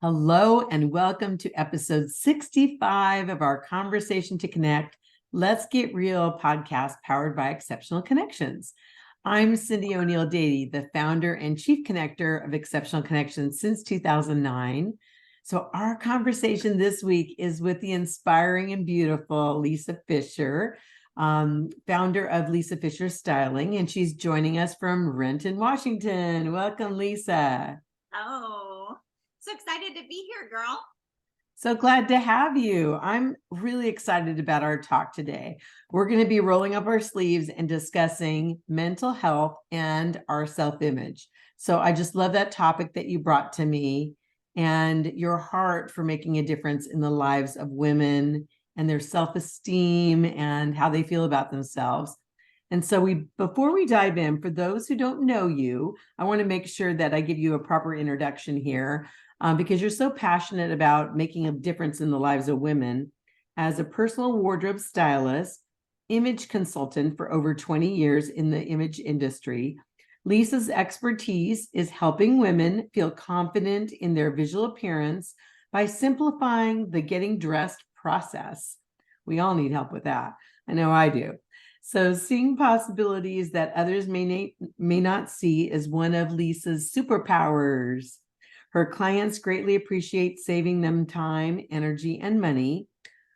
Hello and welcome to episode 65 of our Conversation to Connect, Let's Get Real podcast powered by Exceptional Connections. I'm Cyndi ONeill-Dady, the founder and chief connector of Exceptional Connections since 2009. So our conversation this week is with the inspiring and beautiful Lisa Fischer, founder of Lisa Fischer Styling, and she's joining us from Renton, Washington. Welcome, Lisa. Oh, so excited to be here, girl. So glad to have you. I'm really excited about our talk today. We're going to be rolling up our sleeves and discussing mental health and our self-image. So I just love that topic that you brought to me and your heart for making a difference in the lives of women and their self-esteem and how they feel about themselves. And so before we dive in, for those who don't know you, I want to make sure that I give you a proper introduction here. Because you're so passionate about making a difference in the lives of women. As a personal wardrobe stylist, image consultant for over 20 years in the image industry, Lisa's expertise is helping women feel confident in their visual appearance by simplifying the getting dressed process. We all need help with that. I know I do. So seeing possibilities that others may not see is one of Lisa's superpowers. Her clients greatly appreciate saving them time, energy, and money.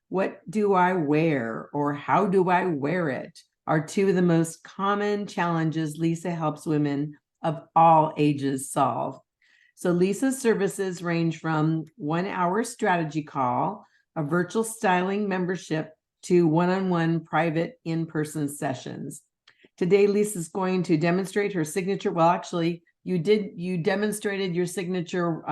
What do I wear, or how do I wear it, are two of the most common challenges Lisa helps women of all ages solve. So Lisa's services range from 1-hour strategy call, a virtual styling membership, to one-on-one private in-person sessions. Today, Lisa's going to demonstrate her signature, well, actually, you demonstrated your signature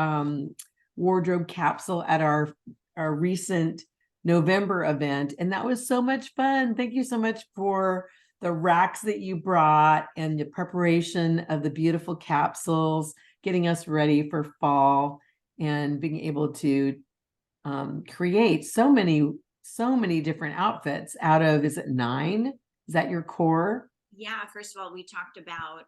wardrobe capsule at our recent November event, and that was so much fun. Thank you so much for the racks that you brought and the preparation of the beautiful capsules, getting us ready for fall and being able to create so many different outfits out of, is it 9? Is that your core? Yeah, first of all, we talked about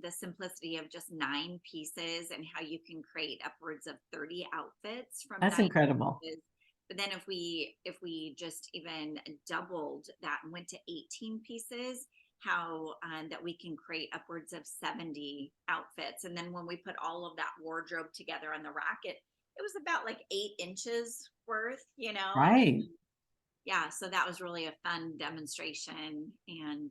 the simplicity of just 9 pieces and how you can create upwards of 30 outfits from That's 9 incredible. pieces. But then if we just even doubled that and went to 18 pieces, how that we can create upwards of 70 outfits. And then when we put all of that wardrobe together on the rack, it was about like 8 inches worth, Right. And yeah, so that was really a fun demonstration, and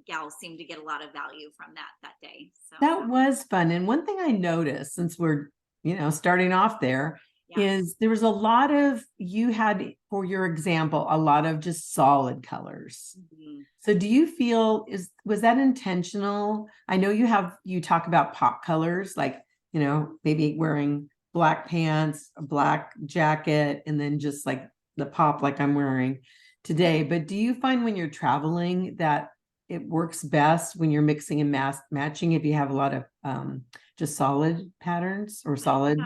gals seemed to get a lot of value from that day. So That was fun. And one thing I noticed, since we're, starting off there, yeah. is there was a lot of, you had, for your example, a lot of just solid colors. Mm-hmm. So do you feel, was that intentional? I know you talk about pop colors, like, maybe wearing black pants, a black jacket, and then just like the pop like I'm wearing today. But do you find when you're traveling that it works best when you're mixing and matching if you have a lot of just solid patterns or solid?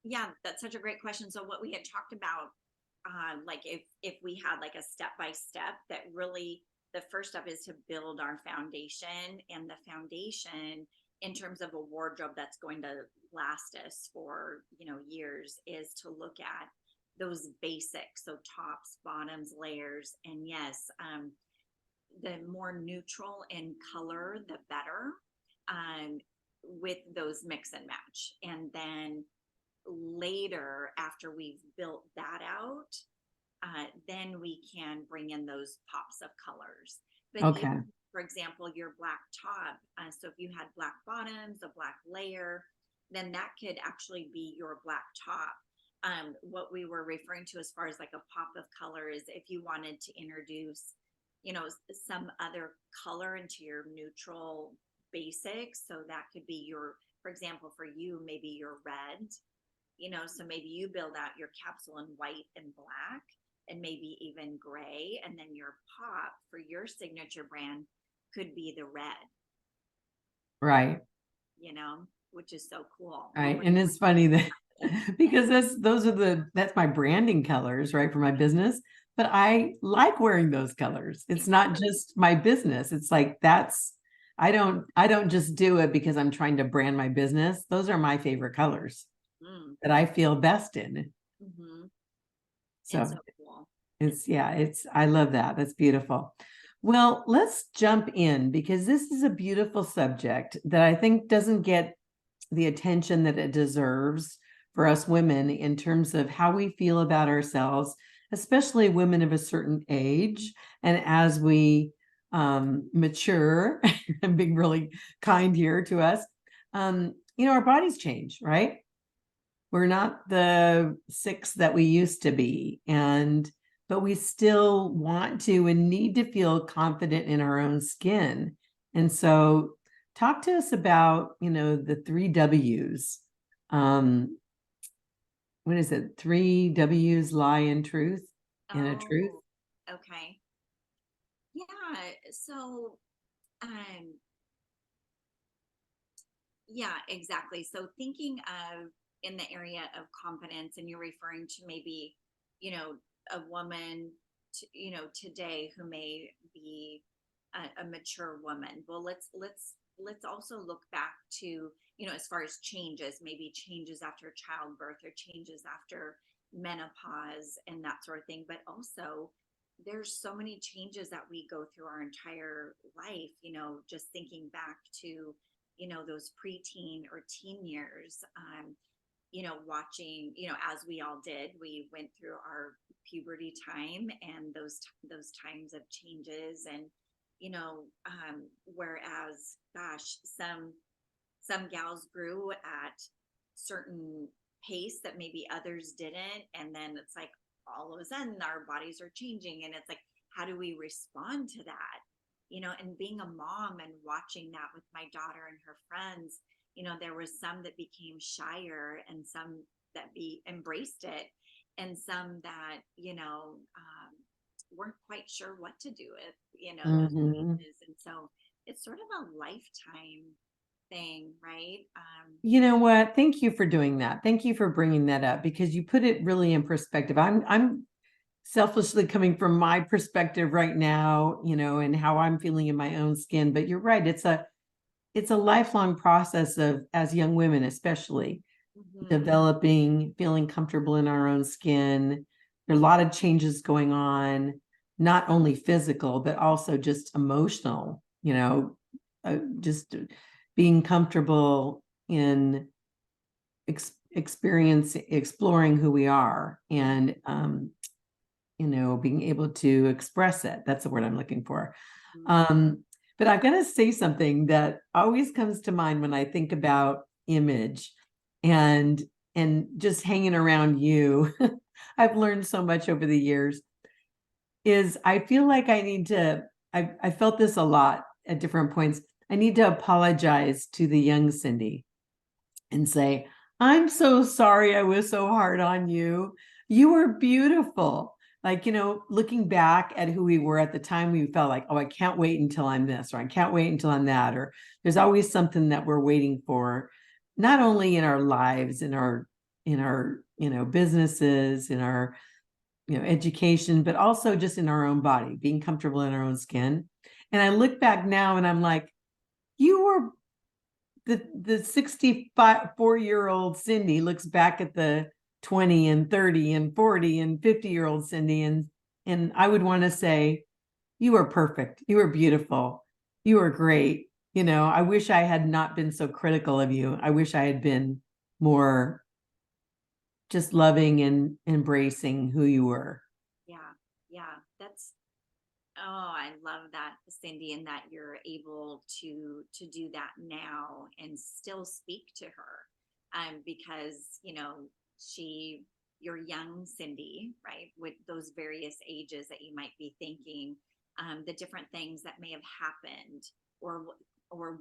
Yeah, that's such a great question. So what we had talked about, like if we had like a step-by-step, that really the first step is to build our foundation, and the foundation in terms of a wardrobe that's going to last us for years is to look at those basics, so tops, bottoms, layers, and yes, the more neutral in color, the better, with those mix and match. And then later, after we've built that out, then we can bring in those pops of colors. But Okay. even, for example, your black top, so if you had black bottoms, a black layer, then that could actually be your black top. What we were referring to as far as like a pop of color is if you wanted to introduce some other color into your neutral basics. So that could be for example, for you, maybe your red, so maybe you build out your capsule in white and black, and maybe even gray. And then your pop for your signature brand could be the red. Right. Which is so cool. Right. And it's funny that because that's my branding colors, right, for my business. But I like wearing those colors. It's not just my business. It's like I don't just do it because I'm trying to brand my business. Those are my favorite colors. Mm, that I feel best in. mm-hmm. It's So so cool. I love that. That's beautiful. Well, let's jump in because this is a beautiful subject that I think doesn't get the attention that it deserves for us women in terms of how we feel about ourselves, especially women of a certain age. And as we mature, I'm being really kind here to us, our bodies change, right? We're not the six that we used to be. But we still want to and need to feel confident in our own skin. And so talk to us about, the three W's. What is it? Three W's: lie in truth, in a truth. Oh, okay. Yeah. So, um, yeah, exactly. So thinking of in the area of confidence, and you're referring to maybe, a woman, today who may be a mature woman. Well, let's also look back to, as far as changes, maybe changes after childbirth or changes after menopause and that sort of thing. But also, there's so many changes that we go through our entire life. Just thinking back to those preteen or teen years, watching, as we all did, we went through our puberty time and those times of changes. And whereas, gosh, some gals grew at certain pace that maybe others didn't, and then it's like all of a sudden our bodies are changing, and it's like, how do we respond to that? And being a mom and watching that with my daughter and her friends, there was some that became shyer and some that embraced it, and some that weren't quite sure what to do with those Mhm. changes. And so it's sort of a lifetime thing, right? You know what? Thank you for doing that. Thank you for bringing that up because you put it really in perspective. I'm selfishly coming from my perspective right now, and how I'm feeling in my own skin. But you're right. It's a lifelong process of, as young women, especially Mhm. developing, feeling comfortable in our own skin. There are a lot of changes going on, not only physical, but also just emotional, just being comfortable in exploring who we are and being able to express it. That's the word I'm looking for. Mhm. um but I'm going to say something that always comes to mind when I think about image and just hanging around you. I've learned so much over the years. Is I feel like I felt this a lot at different points. I need to apologize to the young Cyndi and say, I'm so sorry I was so hard on you. You were beautiful. Like, looking back at who we were at the time, we felt like, oh, I can't wait until I'm this, or I can't wait until I'm that, or there's always something that we're waiting for, not only in our lives, in our businesses, in our education, but also just in our own body, being comfortable in our own skin. And I look back now and I'm like, you were the 64-year-old Cyndi looks back at the 20 and 30 and 40 and 50-year-old Cyndi, and I would want to say, you were perfect. You were beautiful. You were great. I wish I had not been so critical of you. I wish I had been more just loving and embracing who you were. Yeah, yeah, oh, I love that, Cyndi, and that you're able to do that now and still speak to her, because she you're young Cyndi, right, with those various ages that you might be thinking, the different things that may have happened, or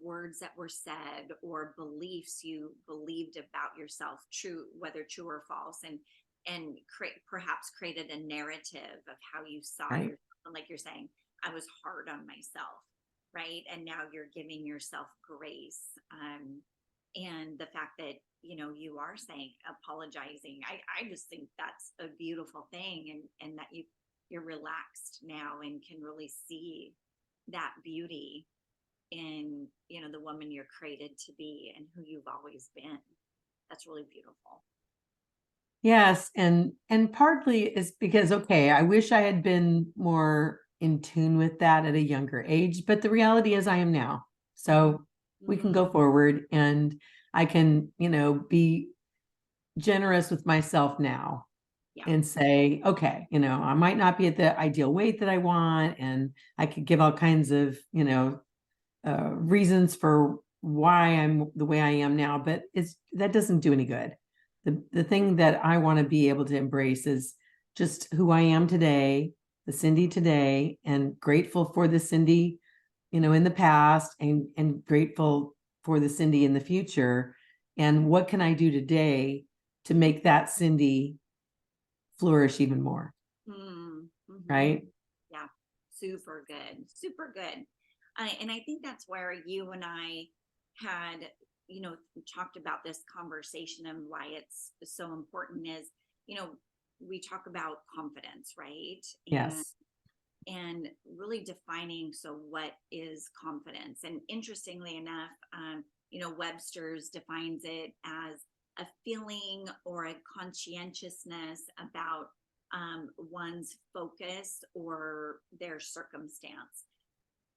words that were said, or beliefs you believed about yourself, true, whether true or false, and perhaps created a narrative of how you saw Right. yourself. And like you're saying, I was hard on myself, right? And now you're giving yourself grace. And the fact that, you are saying, apologizing, I just think that's a beautiful thing. And that you're relaxed now and can really see that beauty in, the woman you're created to be and who you've always been. That's really beautiful. Yes, and partly is because, okay, I wish I had been more in tune with that at a younger age, but the reality is I am now. So we can go forward, and I can, be generous with myself now Yeah. and say, okay, I might not be at the ideal weight that I want, and I could give all kinds of, reasons for why I'm the way I am now, but that doesn't do any good. The thing that I want to be able to embrace is just who I am today, the Cyndi today, and grateful for the Cyndi, in the past, and grateful for the Cyndi in the future. And what can I do today to make that Cyndi flourish even more? Right? Yeah, super good, super good. And I think that's where you and I had, talked about this conversation and why it's so important is, we talk about confidence, right? Yes. And really defining, so what is confidence? And interestingly enough, Webster's defines it as a feeling or a conscientiousness about one's focus or their circumstance.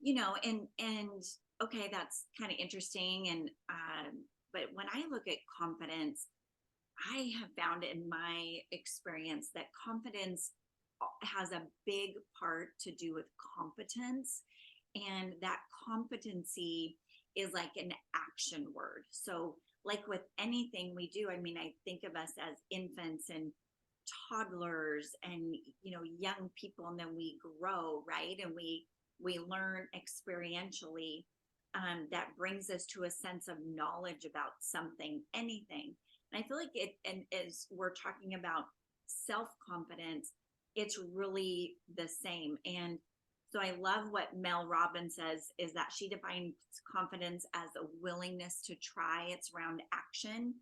And okay, that's kind of interesting. And but when I look at confidence, I have found in my experience that confidence has a big part to do with competence, and that competency is like an action word. So like with anything we do, I mean, I think of us as infants and toddlers and young people, and then we grow, right? And we learn experientially. That brings us to a sense of knowledge about something, anything. And I feel like it, and as we're talking about self-confidence, it's really the same. And so I love what Mel Robbins says, is that she defines confidence as a willingness to try. It's around action.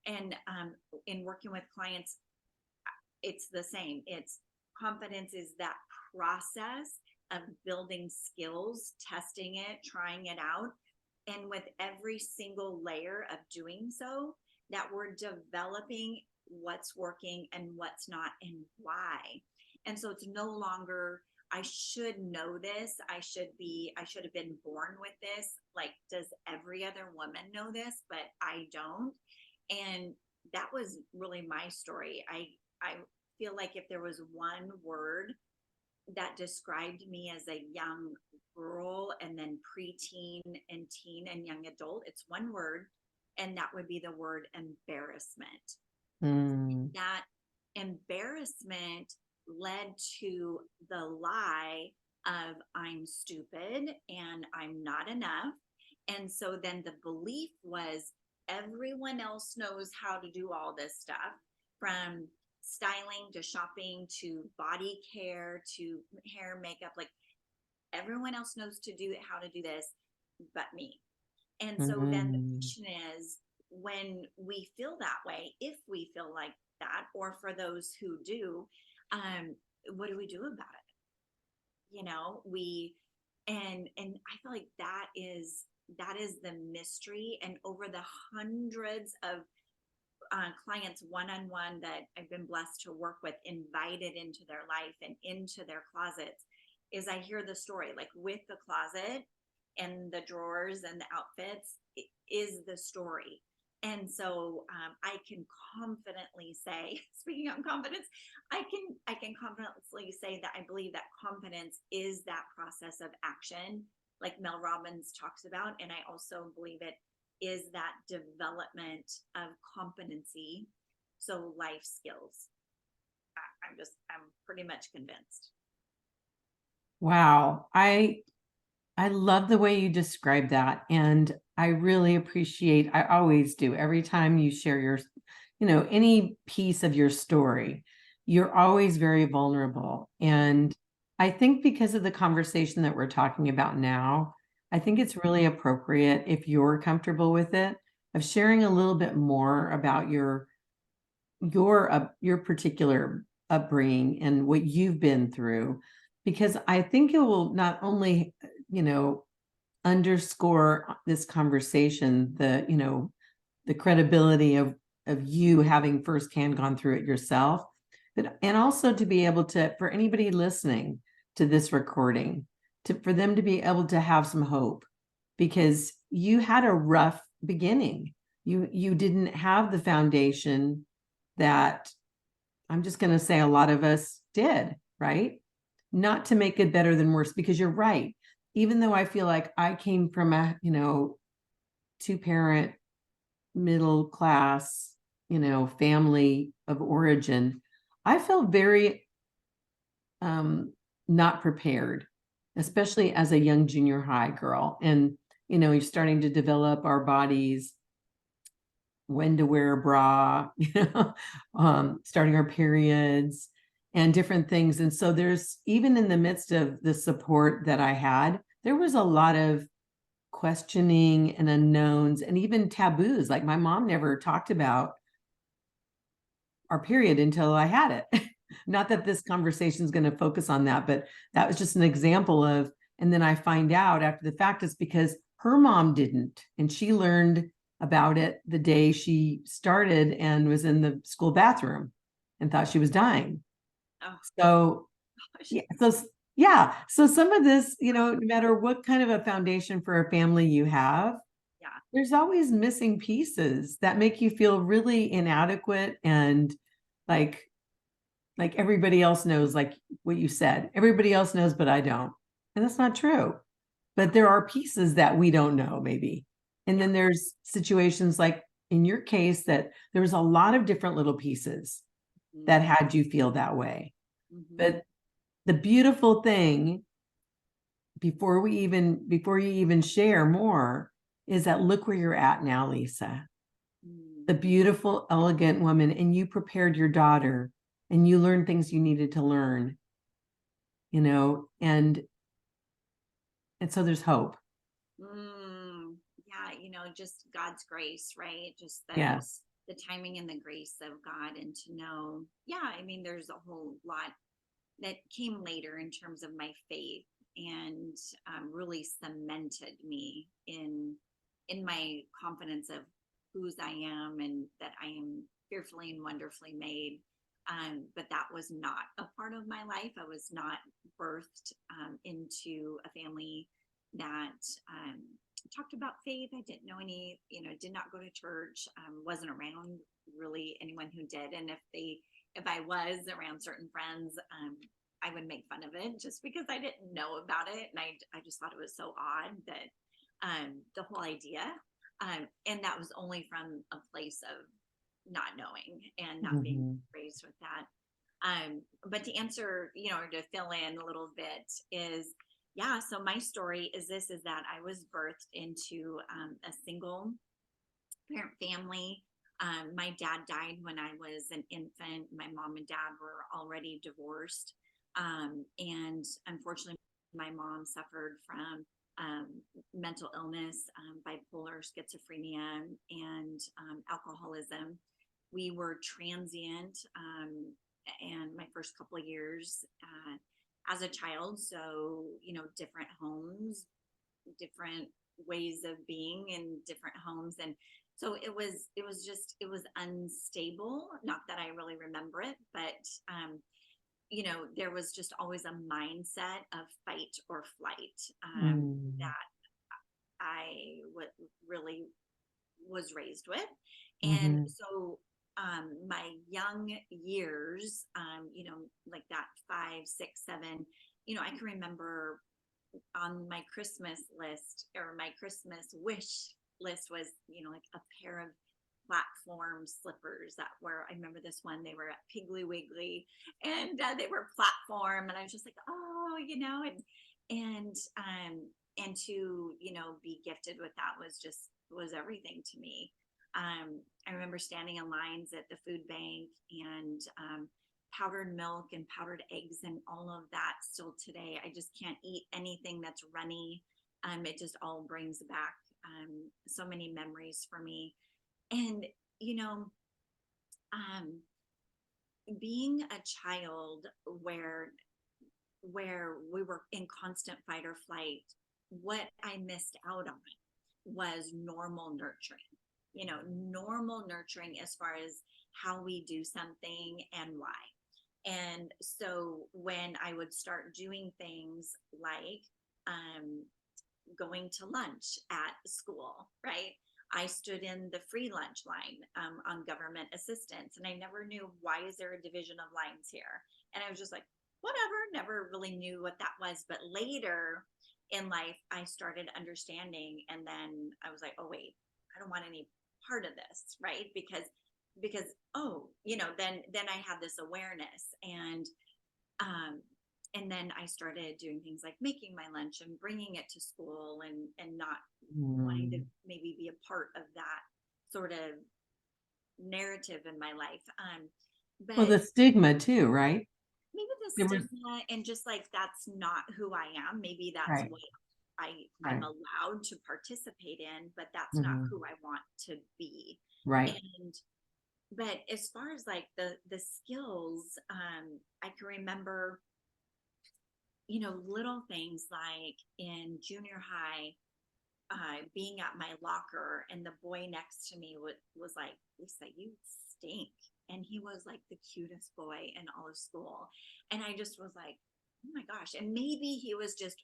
And in working with clients, it's the same. It's confidence is that process of building skills, testing it, trying it out. And with every single layer of doing so, that we're developing what's working and what's not and why. And so it's no longer, I should know this. I should have been born with this. Like, does every other woman know this? But I don't. And that was really my story. I feel like if there was one word that described me as a young girl and then preteen and teen and young adult, it's one word, and that would be the word embarrassment. That embarrassment led to the lie of I'm stupid and I'm not enough. And so then the belief was everyone else knows how to do all this stuff, from styling to shopping to body care to hair, makeup. Like, everyone else knows how to do this but me. And so then the question is, when we feel that way, if we feel like that, or for those who do, what do we do about it? And I feel like that is the mystery. And over the hundreds of clients one-on-one that I've been blessed to work with, invited into their life and into their closets, is I hear the story, like with the closet and the drawers and the outfits is the story. And so I can confidently say, speaking of confidence, I can confidently say that I believe that confidence is that process of action, like Mel Robbins talks about. And I also believe it is that development of competency, so life skills. I'm pretty much convinced. Wow. I love the way you describe that. And I really appreciate, I always do, every time you share your, any piece of your story, you're always very vulnerable. And I think because of the conversation that we're talking about now, I think it's really appropriate, if you're comfortable with it, of sharing a little bit more about your particular upbringing and what you've been through, because I think it will not only, underscore this conversation, the credibility of of you having firsthand gone through it yourself, but and also to be able to, for anybody listening to this recording, for them to be able to have some hope, because you had a rough beginning. You didn't have the foundation that, I'm just going to say, a lot of us did, right? Not to make it better than worse, because you're right. Even though I feel like I came from a, two-parent, middle class, family of origin, I feel very not prepared, especially as a young junior high girl. And, you're starting to develop our bodies, when to wear a bra, starting our periods and different things. And so there's, even in the midst of the support that I had, there was a lot of questioning and unknowns and even taboos. Like my mom never talked about our period until I had it. Not that this conversation is going to focus on that, but that was just an example of, and then I find out after the fact it's because her mom didn't, and she learned about it the day she started and was in the school bathroom and thought she was dying. Oh, So gosh. yeah, so some of this, no matter what kind of a foundation for a family you have, Yeah. there's always missing pieces that make you feel really inadequate, and like everybody else knows, like what you said, everybody else knows, but I don't. And that's not true. But there are pieces that we don't know, maybe. And Yeah. then there's situations like in your case that there was a lot of different little pieces that had you feel that way. Mm-hmm. But the beautiful thing, before you even share more, is that look where you're at now, Lisa. The beautiful, elegant woman, and you prepared your daughter and you learned things you needed to learn, and so there's hope. Yeah, just God's grace, right? Just Yes. the timing and the grace of God, and to know, yeah, I mean, there's a whole lot that came later in terms of my faith, and really cemented me in my confidence of whose I am, and that I am fearfully and wonderfully made. But that was not a part of my life. I was not birthed into a family that talked about faith. I didn't know any, did not go to church, wasn't around really anyone who did. And if I was around certain friends, I would make fun of it just because I didn't know about it. And I just thought it was so odd that the whole idea. And that was only from a place of not knowing and not being raised with that. But to answer, or to fill in a little bit is, yeah, so my story is that I was birthed into a single parent family. My dad died when I was an infant. My mom and dad were already divorced. And unfortunately, my mom suffered from mental illness, bipolar, schizophrenia, and alcoholism. We were transient, and my first couple of years as a child. So, different homes, different ways of being in different homes. And so it was unstable. Not that I really remember it, but there was just always a mindset of fight or flight that I really was raised with. And so my young years, like that 5, 6, 7, I can remember on my Christmas list, or my Christmas wish list was, like a pair of platform slippers that were, I remember this one, they were at Piggly Wiggly, and they were platform. And I was just like, oh, and to, be gifted with that was everything to me. I remember standing in lines at the food bank, and powdered milk and powdered eggs and all of that. Still today, I just can't eat anything that's runny. It just all brings back so many memories for me. And, being a child where we were in constant fight or flight, what I missed out on was normal nurturing. normal nurturing as far as how we do something and why. And so when I would start doing things like going to lunch at school, right? I stood in the free lunch line on government assistance, and I never knew, why is there a division of lines here? And I was just like, whatever, never really knew what that was. But later in life, I started understanding, and then I was like, oh wait, I don't want any part of this, right? Because oh, then I had this awareness, um and then I started doing things like making my lunch and bringing it to school, and not wanting to Mm. maybe be a part of that sort of narrative in my life. Well, But the stigma too, right? maybe the There was, stigma, and just like, that's not who I am. Maybe that's right, what I'm right, allowed to participate in, but that's not hmm, who I want to be. right. And but as far as like the skills, I can remember, little things like in junior high, being at my locker, and the boy next to me was like, Lisa, you stink. And he was like the cutest boy in all of school. And I just was like, oh my gosh. And maybe he was just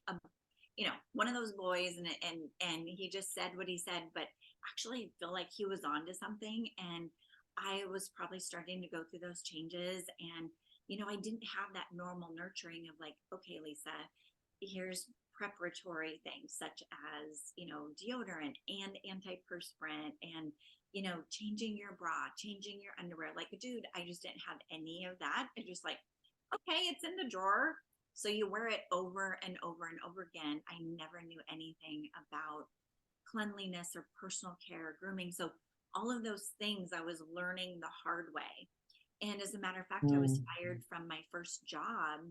one of those boys, and he just said what he said, but actually I feel like he was onto something. And I was probably starting to go through those changes. And I didn't have that normal nurturing of like, okay, Lisa, here's preparatory things such as deodorant and antiperspirant, and changing your bra, changing your underwear. Like, dude, I just didn't have any of that. I just like, okay, it's in the drawer, so you wear it over and over and over again. I never knew anything about cleanliness or personal care, grooming. So all of those things I was learning the hard way. And as a matter of fact, I was Mm. fired from my first job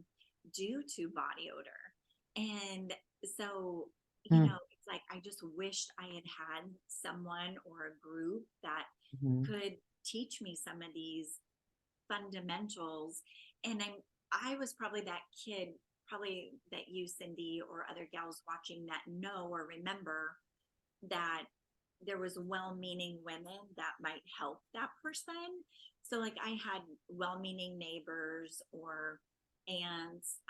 due to body odor. And so, Mm. it's like, I just wished I had someone or a group that Mhm. could teach me some of these fundamentals. And I was probably that kid, probably that you, Cyndi, or other gals watching that know or remember that there was well-meaning women that might help that person. So like, I had well-meaning neighbors or aunts.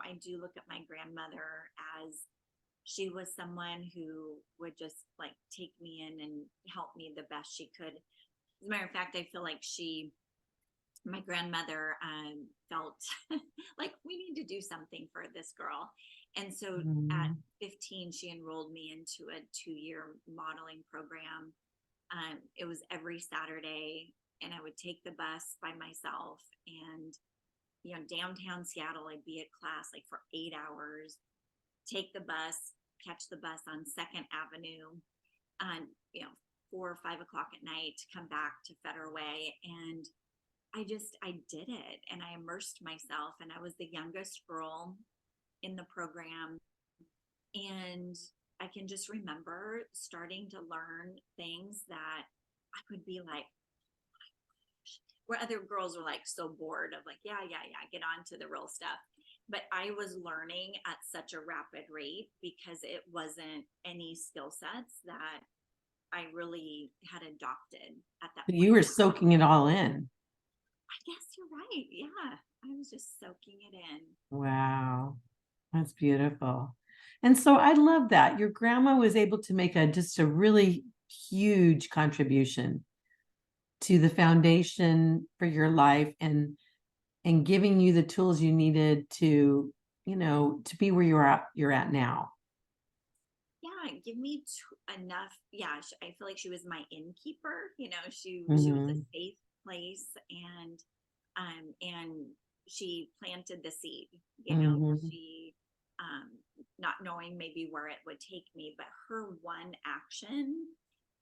I do look at my grandmother as, she was someone who would just like take me in and help me the best she could. As a matter of fact, I feel like my grandmother felt like, we need to do something for this girl. And so at Mhm. 15, she enrolled me into a 2-year modeling program. It was every Saturday, and I would take the bus by myself. And, downtown Seattle, I'd be at class like for 8 hours, take the bus, catch the bus on Second Avenue, um, you know, 4 or 5 o'clock at night, come back to Federal Way. And I did it, and I immersed myself, and I was the youngest girl in the program. And I can just remember starting to learn things that I would be like, where other girls were like so bored of like, yeah, yeah, yeah, get on to the real stuff. But I was learning at such a rapid rate because it wasn't any skill sets that I really had adopted at that You point. were soaking it all in. I guess you're right. Yeah. I was just soaking it in. Wow, that's beautiful. And so I love that your grandma was able to make just a really huge contribution to the foundation for your life, and giving you the tools you needed to, to be where you're at now. Yeah, give me enough. Yeah, I feel like she was my innkeeper. She was a Hmm. safe place, and she planted the seed. Hmm. She not knowing maybe where it would take me, but her one action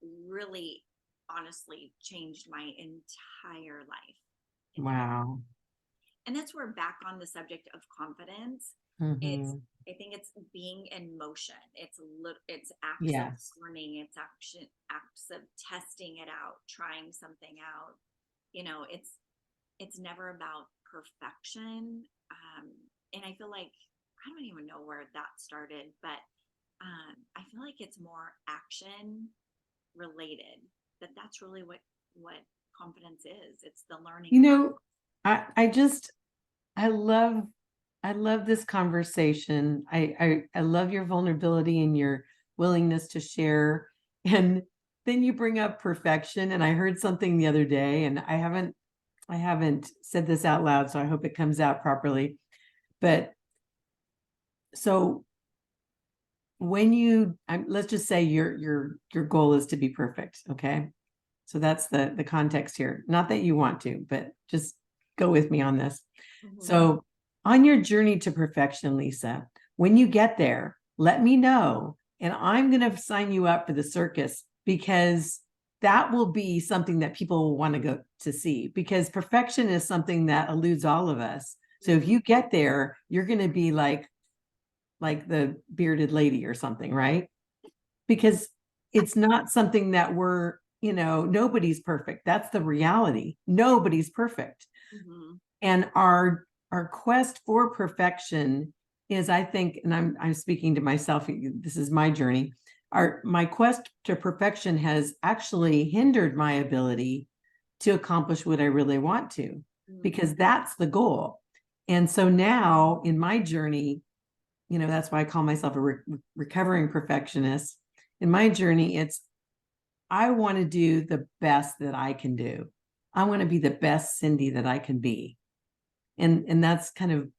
really, honestly, changed my entire life. Wow. And that's where, back on the subject of confidence, it's Hmm. I think it's being in motion. It's acts of Yes. learning, it's acts of testing it out, trying something out. It's never about perfection. And I feel like, I don't even know where that started, but I feel like it's more action related, that's really what confidence is. It's the learning. You know, I love this conversation. I love your vulnerability and your willingness to share. And then you bring up perfection. And I heard something the other day, and I haven't said this out loud, so I hope it comes out properly. But so when let's just say your goal is to be perfect, okay? So that's the context here. Not that you want to, but just go with me on this. Mhm. So on your journey to perfection, Lisa, when you get there, let me know, and I'm going to sign you up for the circus, because that will be something that people will want to go to see, because perfection is something that eludes all of us. So if you get there, you're going to be like the bearded lady or something, right? Because it's not something that nobody's perfect. That's the reality. Nobody's perfect. Mhm. And our quest for perfection is, I think, and I'm speaking to myself, this is my journey. My quest to perfection has actually hindered my ability to accomplish what I really want to, because that's the goal. And so now in my journey, that's why I call myself a recovering perfectionist. In my journey, I want to do the best that I can do. I want to be the best Cyndi that I can be. And that's kind of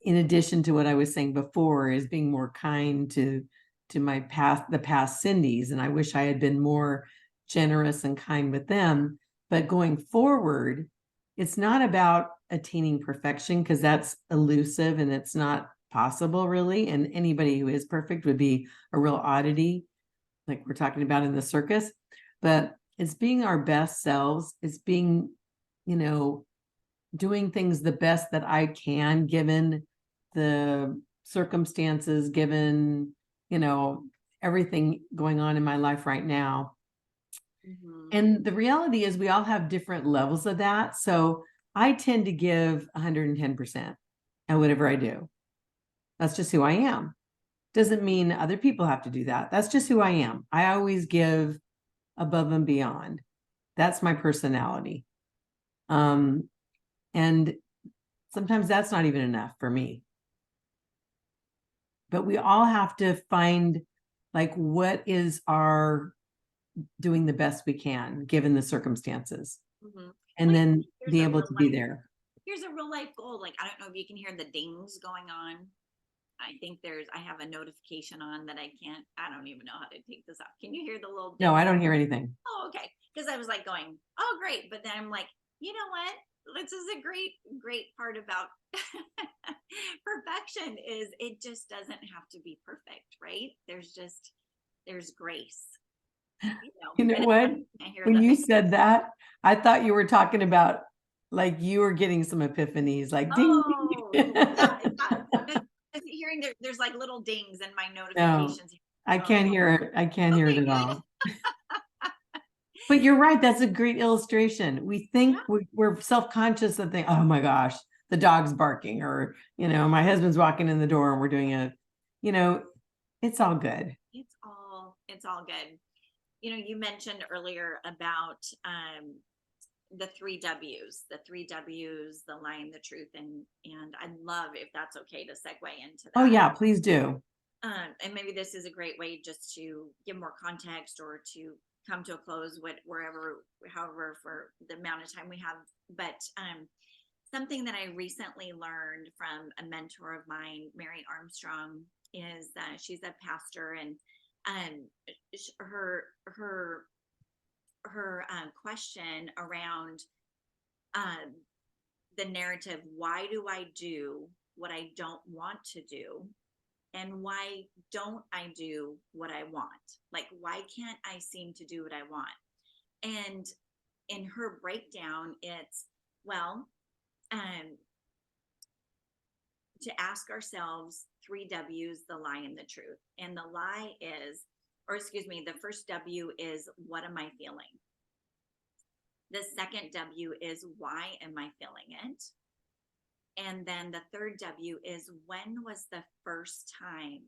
in addition to what I was saying before, is being more kind to the past Cyndis. And I wish I had been more generous and kind with them. But going forward, it's not about attaining perfection, because that's elusive and it's not possible really. And anybody who is perfect would be a real oddity, like we're talking about in the circus. But it's being our best selves. It's being, doing things the best that I can, given the circumstances, given, everything going on in my life right now. Mhm. And the reality is we all have different levels of that. So I tend to give 110% at whatever I do. That's just who I am. Doesn't mean other people have to do that. That's just who I am. I always give above and beyond. That's my personality. And sometimes that's not even enough for me. But we all have to find, like, what is our doing the best we can given the circumstances, Mhm. and Well, then here's be a able real to be life there. here's a real life goal. Like, I don't know if you can hear the dings going on. I think I have a notification on that I don't even know how to take this off. Can you hear the little No, ding? I don't hear anything. Oh, okay. Because I was like going, oh, great. But then I'm like, you know what? This is a great part about perfection, is it just doesn't have to be perfect, right? There's grace, You know and what? I hear When the you said that, I thought you were talking about, like, you were getting some epiphanies, like ding, oh, ding. yeah. Just hearing there's like little dings in my No, notifications. I Oh, can't hear it. I can't hear it okay, at good. all. But you're right. That's a great illustration. We think Yeah, we're self-conscious and think, oh my gosh, the dog's barking, or, my husband's walking in the door and we're doing you know, it's all good. it's all good. You mentioned earlier about the three W's, the lying, the truth, and I'd love, if that's okay, to segue into Oh that. yeah, please do. And maybe this is a great way just to give more context, or to come to a close, however, for the amount of time we have. But something that I recently learned from a mentor of mine, Mary Armstrong, is that she's a pastor, and um, her question around um, the narrative, why do I do what I don't want to do, and why don't I do what I want? Like, why can't I seem to do what I want? And in her breakdown, it's, well, um, to ask ourselves three W's, the lie and the truth. And the lie is, or excuse me, the first W is, what am I feeling? The second W is, why am I feeling it? And then the third W is, when was the first time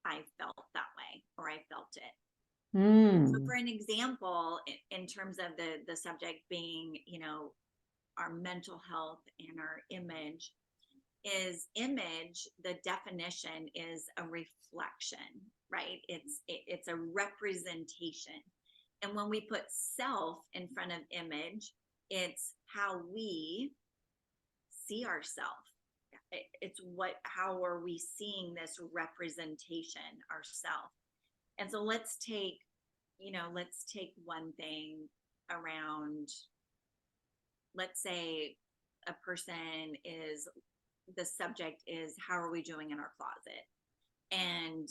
I felt that way, or I felt it? So Mm. for an example, in terms of the subject being, our mental health and our image, the definition is a reflection, right? It's a representation. And when we put self in front of image, it's how we see ourselves. It's how are we seeing this representation ourselves? And so let's take one thing around, let's say a person is, the subject is, how are we doing in our closet? And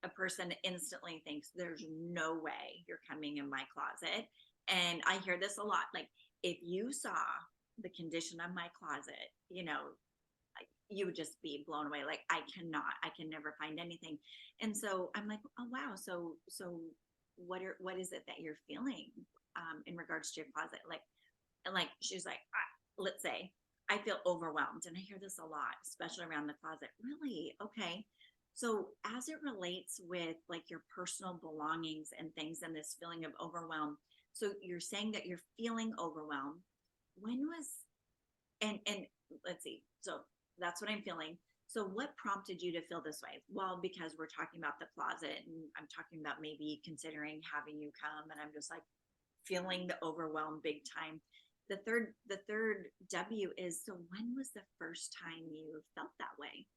a person instantly thinks, there's no way you're coming in my closet. And I hear this a lot, like, if you saw the condition of my closet, you would just be blown away. Like, I can never find anything. And so I'm like, oh wow, so what is it that you're feeling in regards to your closet? Like she's like, let's say I feel overwhelmed, and I hear this a lot, especially around the closet. Really? Okay. So as it relates with like your personal belongings and things and this feeling of overwhelm, so you're saying that you're feeling overwhelmed. When was, and let's see. So that's what I'm feeling. So what prompted you to feel this way? Well, because we're talking about the closet, and I'm talking about maybe considering having you come, and I'm just like feeling the overwhelm big time. The third W is, so when was the first time you felt that way?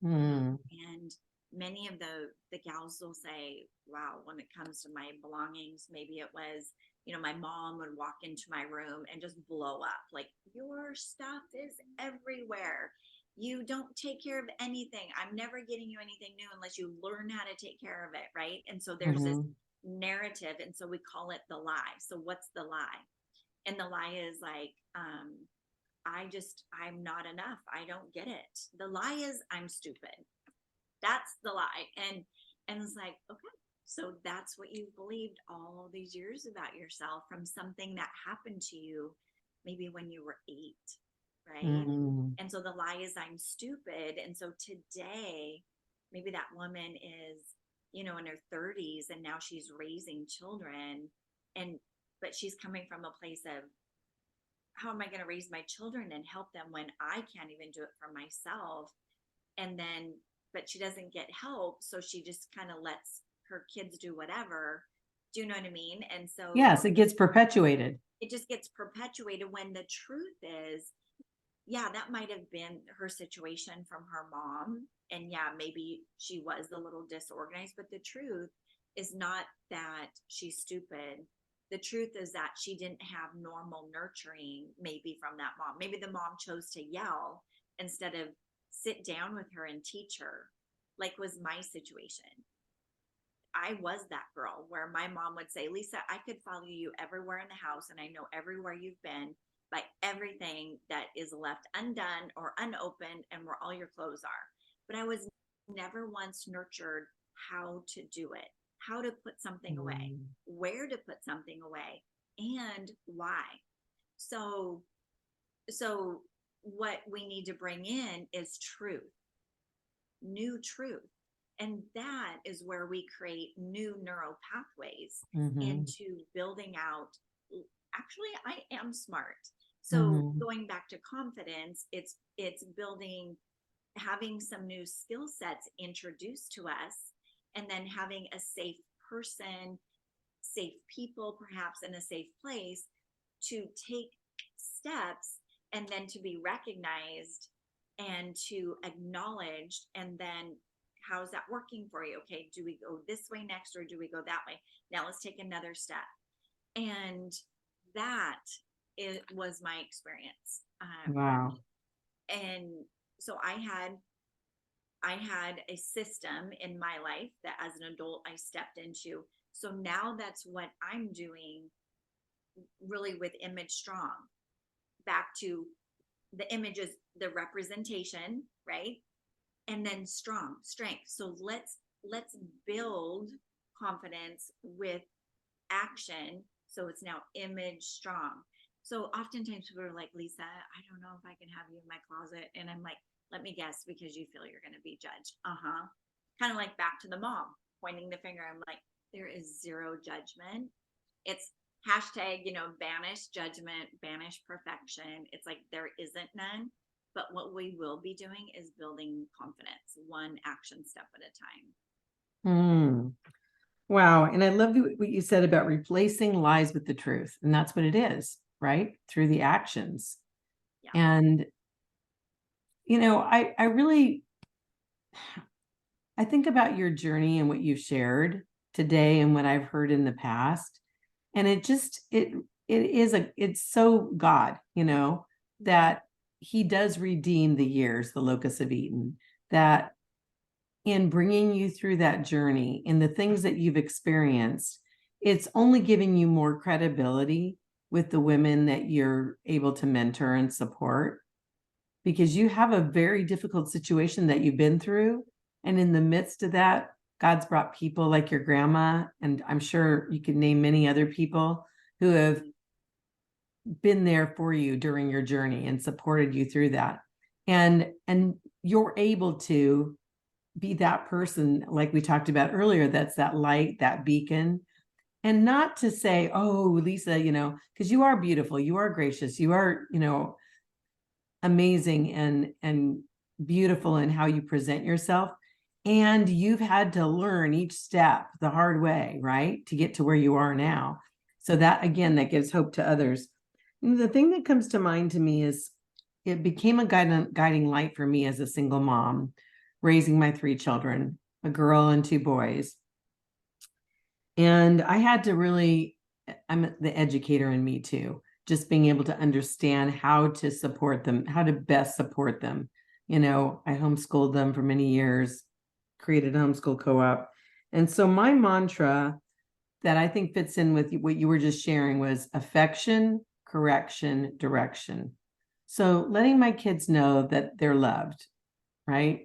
Mm. And many of the gals will say, wow, when it comes to my belongings, maybe it was, my mom would walk into my room and just blow up, like, your stuff is everywhere, you don't take care of anything, I'm never getting you anything new unless you learn how to take care of it, right? And so there's this Mhm. narrative, and so we call it the lie. So what's the lie? And the lie is like, I'm not enough, I don't get it. The lie is, I'm stupid. That's the lie. And it's like, okay, so that's what you've believed all these years about yourself, from something that happened to you maybe when you were 8, right? Mm. And so the lie is, I'm stupid. And so today, maybe that woman is, in her 30s, and now she's raising children, and but she's coming from a place of, how am I going to raise my children and help them when I can't even do it for myself? And then, but she doesn't get help, so she just kind of lets her kids do whatever. Do you know what I mean? And so Yes, it gets perpetuated. it just gets perpetuated, when the truth is, yeah, that might have been her situation from her mom, and yeah, maybe she was a little disorganized, but the truth is not that she's stupid. The truth is that she didn't have normal nurturing, maybe from that mom. Maybe the mom chose to yell instead of sit down with her and teach her, like was my situation. I was that girl where my mom would say, Lisa, I could follow you everywhere in the house, and I know everywhere you've been by everything that is left undone or unopened and where all your clothes are. But I was never once nurtured how to do it, how to put something away, Mm. where to put something away, and why. So, so what we need to bring in is truth, new truth. And that is where we create new neural pathways Mhm. into building out, actually, I am smart. So Mhm. going back to confidence, it's building, having some new skill sets introduced to us, and then having a safe person, safe people, perhaps in a safe place to take steps, and then to be recognized and to acknowledge. And then, how's that working for you? Okay, do we go this way next, or do we go that way? Now let's take another step. And that was my experience. Wow. And so I had a system in my life that as an adult I stepped into. So now that's what I'm doing, really, with Image Strong. Back to the images, the representation, right? And then strength. So let's build confidence with action. So it's now Image Strong. So oftentimes people are like, Lisa, I don't know if I can have you in my closet. And I'm like, let me guess, because you feel you're going to be judged. Kind of like back to the mom pointing the finger. I'm like, There is zero judgment. It's hashtag, banish judgment, banish perfection. It's like there isn't none. But what we will be doing is building confidence, one action step at a time. Hmm. Wow. And I love what you said about replacing lies with the truth. And that's what it is, right? Through the actions. Yeah. And, I really, I think about your journey and what you've shared today and what I've heard in the past. And it's so God, that he does redeem the years, the locusts have eaten, that in bringing you through that journey and the things that you've experienced, it's only giving you more credibility with the women that you're able to mentor and support, because you have a very difficult situation that you've been through. And in the midst of that, God's brought people like your grandma, and I'm sure you could name many other people who have been there for you during your journey and supported you through that. And you're able to be that person, like we talked about earlier, that's that light, that beacon. And not to say, oh, Lisa, because you are beautiful, you are gracious, you are, amazing and beautiful in how you present yourself. And you've had to learn each step the hard way, right? To get to where you are now. So that, again, that gives hope to others. And the thing that comes to mind to me is it became a guiding light for me as a single mom, raising my 3 children, a girl and 2 boys. And I had to really, I'm the educator in me too, just being able to understand how to support them, how to best support them. I homeschooled them for many years, created a homeschool co-op. And so my mantra that I think fits in with what you were just sharing was affection, correction, direction. So letting my kids know that they're loved, right?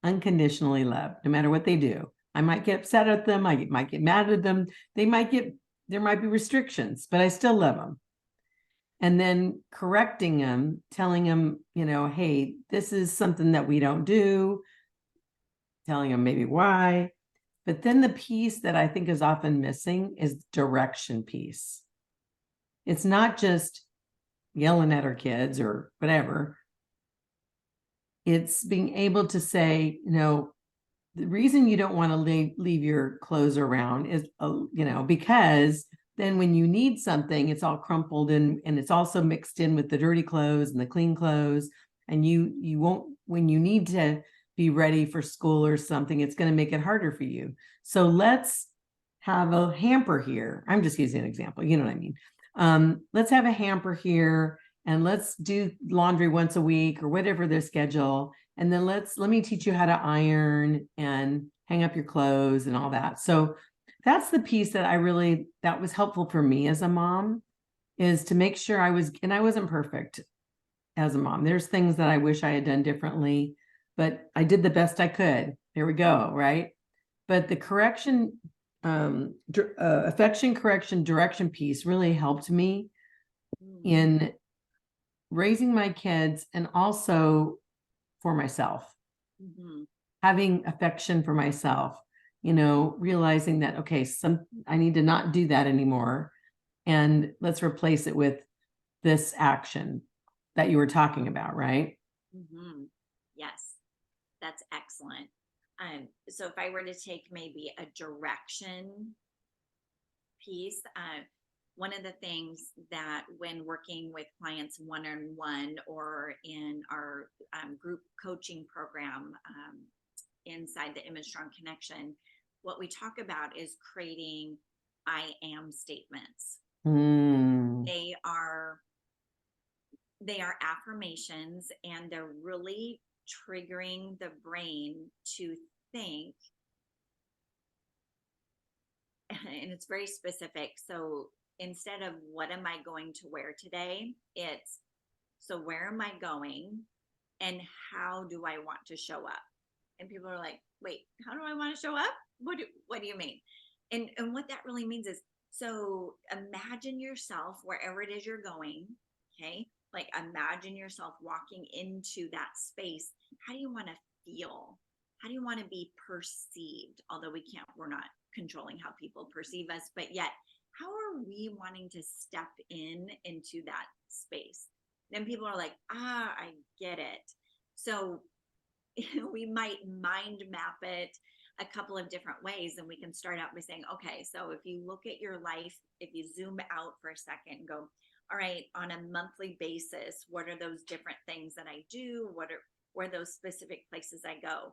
Unconditionally loved, no matter what they do. I might get upset at them. I might get mad at them. There might be restrictions, but I still love them. And then correcting them, telling them, hey, this is something that we don't do, telling them maybe why. But then the piece that I think is often missing is direction piece. It's not just yelling at our kids or whatever. It's being able to say, the reason you don't want to leave your clothes around is, because then when you need something, it's all crumpled and it's also mixed in with the dirty clothes and the clean clothes. And you won't, when you need to be ready for school or something, it's going to make it harder for you. So let's have a hamper here. I'm just using an example. You know what I mean? Let's have a hamper here and let's do laundry once a week or whatever their schedule. And then let me teach you how to iron and hang up your clothes and all that. So that's the piece that that was helpful for me as a mom, is to make sure and I wasn't perfect as a mom. There's things that I wish I had done differently, but I did the best I could. There we go. Right. But the correction, affection, correction, direction piece really helped me in raising my kids and also for myself, having affection for myself, realizing that, okay, I need to not do that anymore. And let's replace it with this action that you were talking about, right? Yes, that's excellent. So if I were to take maybe a direction piece, one of the things that when working with clients one-on-one or in our group coaching program inside the Image Strong Connection, what we talk about is creating I am statements. They are affirmations, and they're really triggering the brain to think, and it's very specific. So instead of what am I going to wear today, it's so where am I going and how do I want to show up? And people are like, wait, how do I want to show up? What do you mean? And what that really means is, so imagine yourself wherever it is you're going. Okay. Like imagine yourself walking into that space. How do you want to feel? How do you want to be perceived? Although we're not controlling how people perceive us, but yet how are we wanting to step into that space? Then people are like, I get it. So we might mind map it a couple of different ways, and we can start out by saying, okay, so if you look at your life, if you zoom out for a second and go, all right, on a monthly basis, what are those different things that I do? Where are those specific places I go?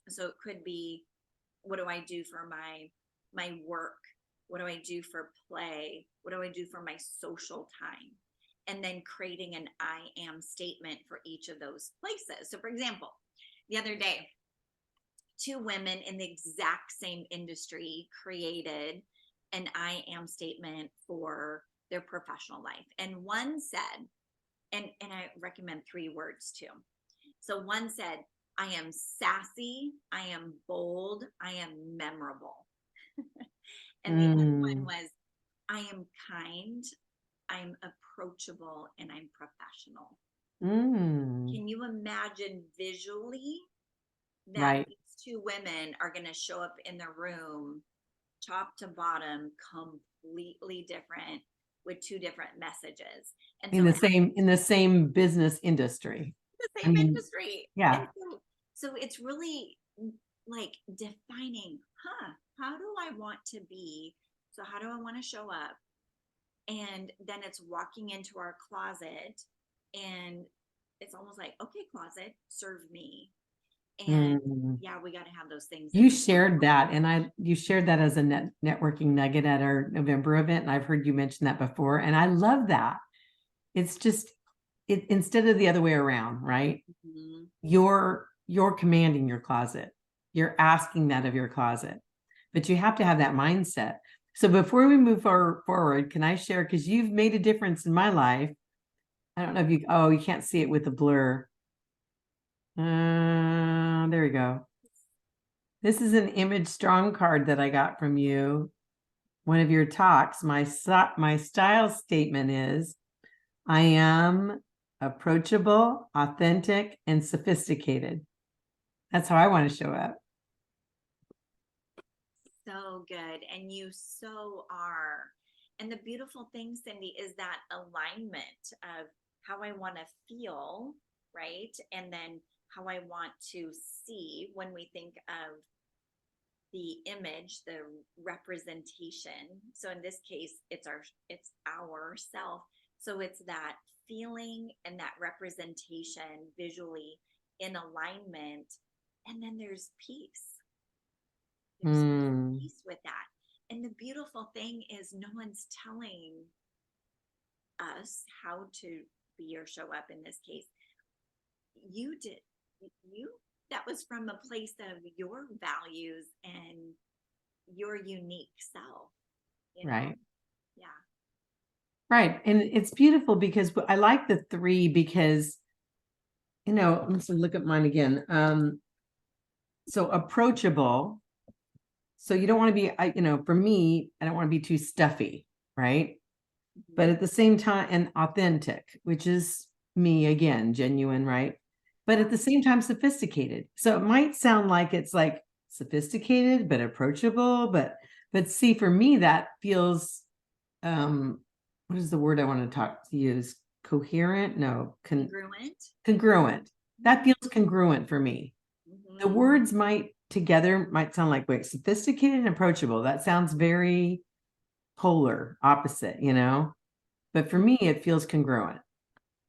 So it could be, what do I do for my work? What do I do for play? What do I do for my social time? And then creating an I am statement for each of those places. So for example, the other day, two women in the exact same industry created an I am statement for their professional life. And one said, and I recommend 3 words too. So one said, I am sassy, I am bold, I am memorable. And the other one was, I am kind, I'm approachable, and I'm professional. Can you imagine visually that these two women are going to show up in the room, top to bottom, completely different, with 2 different messages? And in the same business industry. The same industry. Yeah. So it's really like defining, how do I want to be? So how do I want to show up? And then it's walking into our closet, and it's almost like, okay, closet, serve me. And yeah, we got to have those things. You shared that, and you shared that as a networking nugget at our November event, and I've heard you mention that before, and I love that. It's just instead of the other way around, right? Mm-hmm. You're commanding your closet. You're asking that of your closet, but you have to have that mindset. So before we move forward, can I share, because you've made a difference in my life. I don't know if you can't see it with the blur. There we go. This is an image strong card that I got from you. One of your talks. My style statement is, I am approachable, authentic, and sophisticated. That's how I want to show up. So good. And you so are. And the beautiful thing, Cyndi, is that alignment of how I want to feel, right? And then how I want to see when we think of the image, the representation. So in this case, it's our self. So it's that feeling and that representation visually in alignment. And then there's peace. There's peace with that. And the beautiful thing is, no one's telling us how to be or show up in this case. That was from a place of your values and your unique self. Right. Yeah. Right. And it's beautiful because I like the 3 because, let's look at mine again. So approachable. So you don't want to be, for me, I don't want to be too stuffy, right? Mm-hmm. But at the same time, and authentic, which is me again, genuine, right? But at the same time, sophisticated. So it might sound like it's like sophisticated, but approachable. But see, for me, that feels, what is the word I want to use? Coherent? No. Congruent. That feels congruent for me. Mm-hmm. The words might sound like, wait, sophisticated and approachable. That sounds very polar, opposite, but for me, it feels congruent.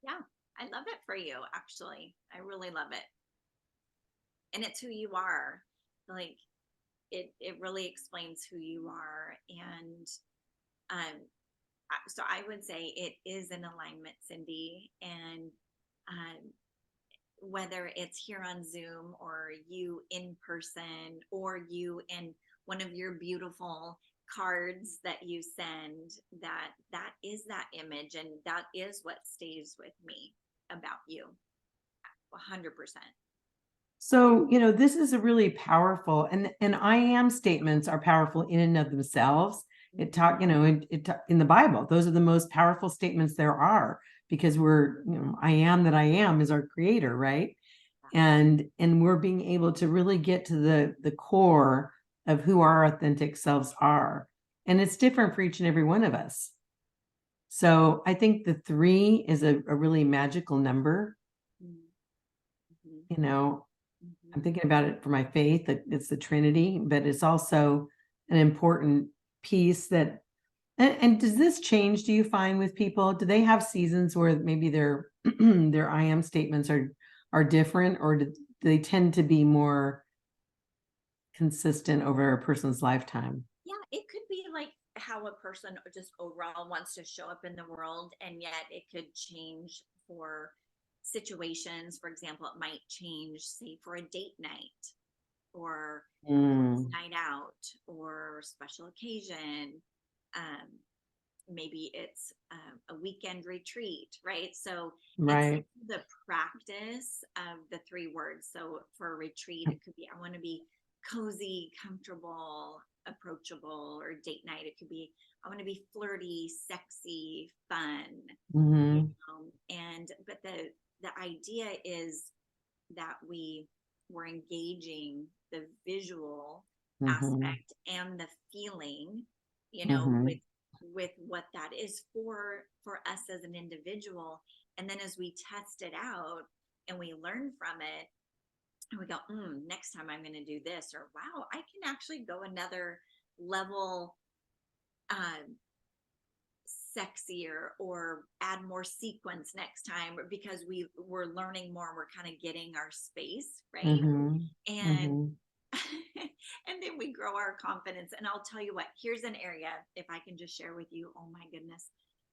Yeah, I love it for you, actually. I really love it. And it's who you are. Like, it really explains who you are. And so I would say it is an alignment, Cyndi. And whether it's here on Zoom or you in person or you in one of your beautiful cards that you send, that is that image, and that is what stays with me about you 100%. So, this is a really powerful, and I am statements are powerful in and of themselves. In the Bible, those are the most powerful statements there are, because I am that I am is our creator, right? And we're being able to really get to the core of who our authentic selves are. And it's different for each and every one of us. So I think the 3 is a really magical number. Mhm. You know, I'm Mhm. thinking about it for my faith, that it's the Trinity, but it's also an important piece that, and does this change, do you find, with people? Do they have seasons where maybe their their I am statements are different, or do they tend to be more consistent over a person's lifetime? Yeah, it could be like how a person just overall wants to show up in the world, and yet it could change for situations. For example, it might change, say, for a date night or girls' Mm, night out or special occasion. Um, Maybe it's a weekend retreat, right? So it's right. the practice of the 3 words. So for a retreat, it could be, I want to be cozy, comfortable, approachable. Or date night, it could be, I want to be flirty, sexy, fun. Hmm. And but the idea is that we're engaging the visual Hmm. aspect and the feeling, Hmm. with what that is for us as an individual. And then as we test it out and we learn from it, and we go, next time I'm going to do this, or wow, I can actually go another level, um, sexier, or add more sequence next time, because we're learning more, and we're kind of getting our space, right? Hmm. And Hmm. and then we grow our confidence. And I'll tell you what, here's an area, if I can just share with you, oh my goodness,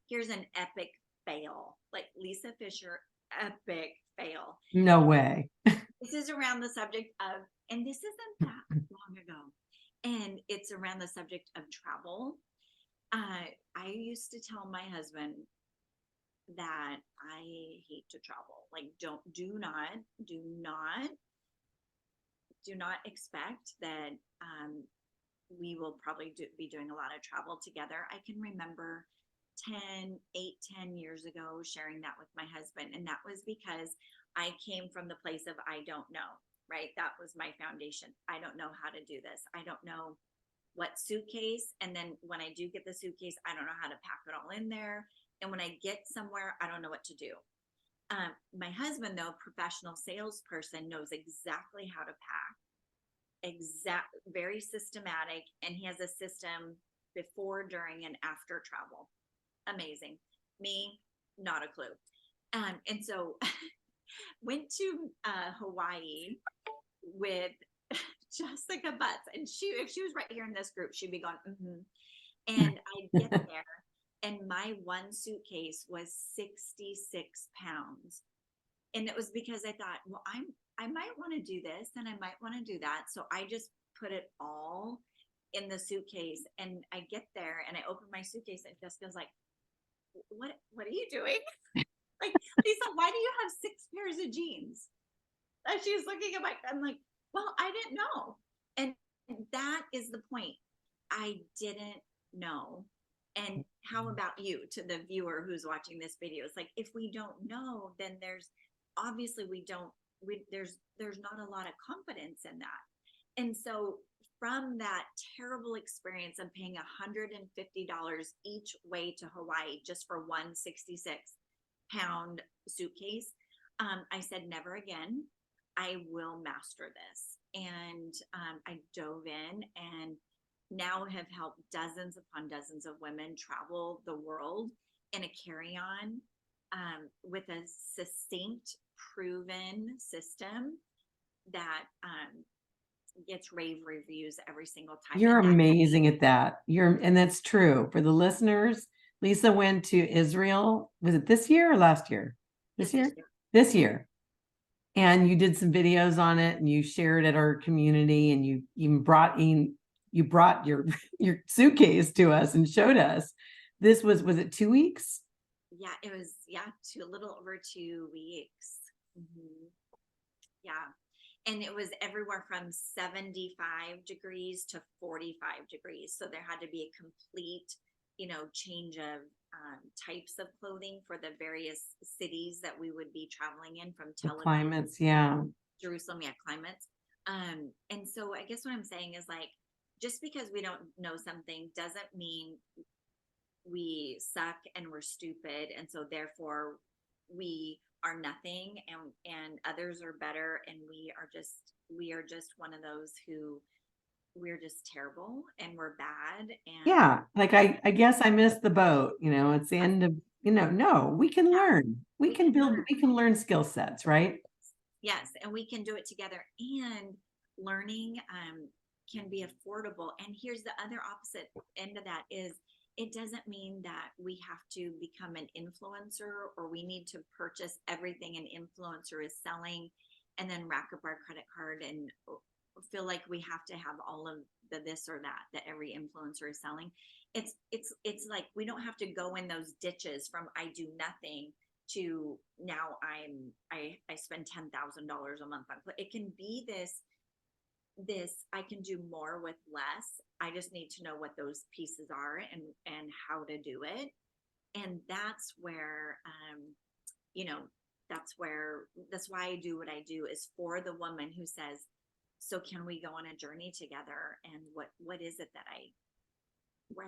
here's an epic fail, like Lisa Fischer, epic fail. No way. This is around the subject of, and this isn't that long ago, and it's around the subject of travel. I used to tell my husband that I hate to travel. Like, do not, do not expect that we will probably be doing a lot of travel together. I can remember 10 years ago sharing that with my husband. And that was because I came from the place of, I don't know, right? That was my foundation. I don't know how to do this. I don't know what suitcase. And then when I do get the suitcase, I don't know how to pack it all in there. And when I get somewhere, I don't know what to do. My husband, though, professional salesperson, knows exactly how to pack, very systematic, and he has a system before, during, and after travel. Amazing. Me, not a clue. And so went to Hawaii with Jessica Butts, and if she was right here in this group, she'd be going, mm-hmm. And I get there, and my one suitcase was 66 pounds. And it was because I thought, well, I might want to do this and I might want to do that. So I just put it all in the suitcase, and I get there and I open my suitcase, and Jessica's like, what are you doing? Like, Lisa, why do you have 6 pairs of jeans? And she's looking at I'm like, well, I didn't know. And that is the point. I didn't know. And how about you, to the viewer who's watching this video? It's like, if we don't know, then there's obviously there's not a lot of confidence in that. And so from that terrible experience of paying $150 each way to Hawaii just for one 66-pound suitcase, I said, never again. I will master this. And I dove in, and now have helped dozens upon dozens of women travel the world in a carry-on, with a succinct, proven system that gets rave reviews every single time. You're And that amazing at that. And that's true. For the listeners, Lisa went to Israel. Was it this year or last year? This is year? this year. This year. And you did some videos on it, and you shared at our community, and you even brought your your suitcase to us and showed us. This was it 2 weeks? Yeah, it was, a little over 2 weeks. Mm-hmm. Yeah. And it was everywhere from 75 degrees to 45 degrees. So there had to be a complete, change of types of clothing for the various cities that we would be traveling in, from The Tel Aviv, climates, yeah. Jerusalem, climates. And so I guess what I'm saying is, like, just because we don't know something doesn't mean we suck and we're stupid. And so therefore we are nothing, and others are better. And we are just one of those who we're just terrible and we're bad. And Yeah. Like I guess I missed the boat, it's the end of, no, we can yeah, learn. We we can can build, learn. we can learn skill sets, right? Yes, and we can do it together. And learning can be affordable. And here's the other opposite end of that is it doesn't mean that we have to become an influencer or we need to purchase everything an influencer is selling and then rack up our credit card and feel like we have to have all of the this or that every influencer is selling. It's like we don't have to go in those ditches from I do nothing to now I spend $10,000 a month on it. Can be this I can do more with less. I just need to know what those pieces are and how to do it. And that's where you know that's why I do what I do, is for the woman who says, so can we go on a journey together, and what is it that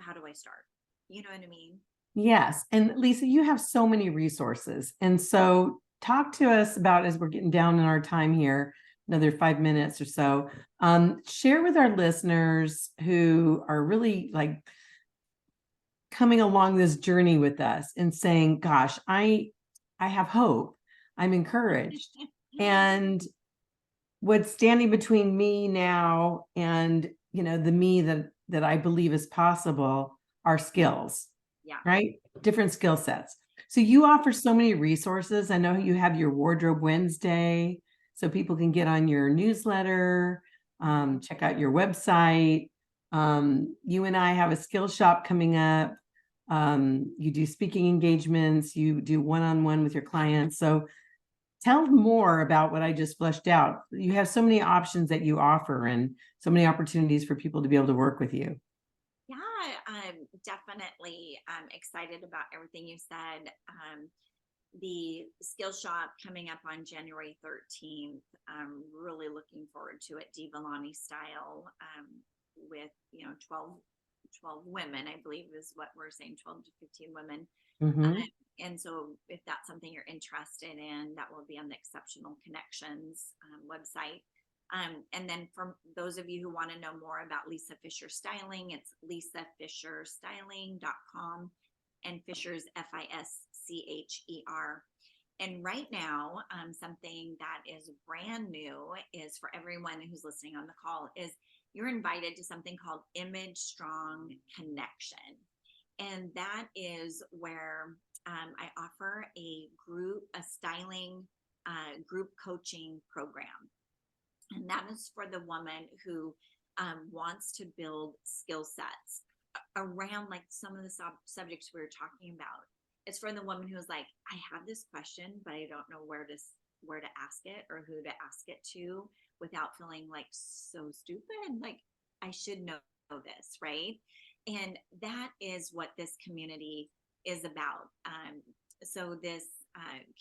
how do I start? You know what I mean? Yes. And Lisa, you have so many resources. And so talk to us about, as we're getting down in our time here, another 5 minutes or so, share with our listeners who are really like coming along this journey with us and saying, gosh, I have hope. I'm encouraged. And what's standing between me now and, the me that I believe is possible are skills. Yeah. Right? Different skill sets. So you offer so many resources. I know you have your Wardrobe Wednesday, so people can get on your newsletter, check out your website. You and I have a skill shop coming up. You do speaking engagements, you do one-on-one with your clients. So tell more about what I just fleshed out. You have so many options that you offer and so many opportunities for people to be able to work with you. Yeah, I'm definitely excited about everything you said. The skill shop coming up on January 13th. I'm really looking forward to it. Divalani style, with 12 women, I believe is what we're saying, 12 to 15 women. Mm-hmm. And so if that's something you're interested in, that will be on the Exceptional Connections website. And then for those of you who want to know more about Lisa Fischer Styling, it's lisafischerstyling.com, and Fischer's Fischer. And right now, something that is brand new is for everyone who's listening on the call is you're invited to something called Image Strong Connection. And that is where I offer a styling group coaching program. And that is for the woman who wants to build skill sets around like some of the subjects we were talking about. It's for the woman who's like, I have this question, but I don't know where to ask it or who to ask it to without feeling like so stupid. Like I should know this, right? And that is what this community is about. So this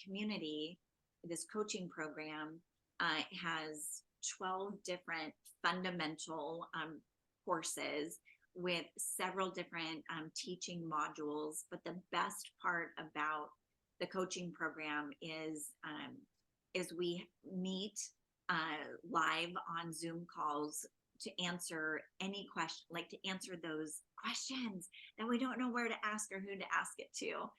community, this coaching program has 12 different fundamental courses with several different teaching modules. But the best part about the coaching program is we meet live on Zoom calls to answer any question, like to answer those questions that we don't know where to ask or who to ask it to.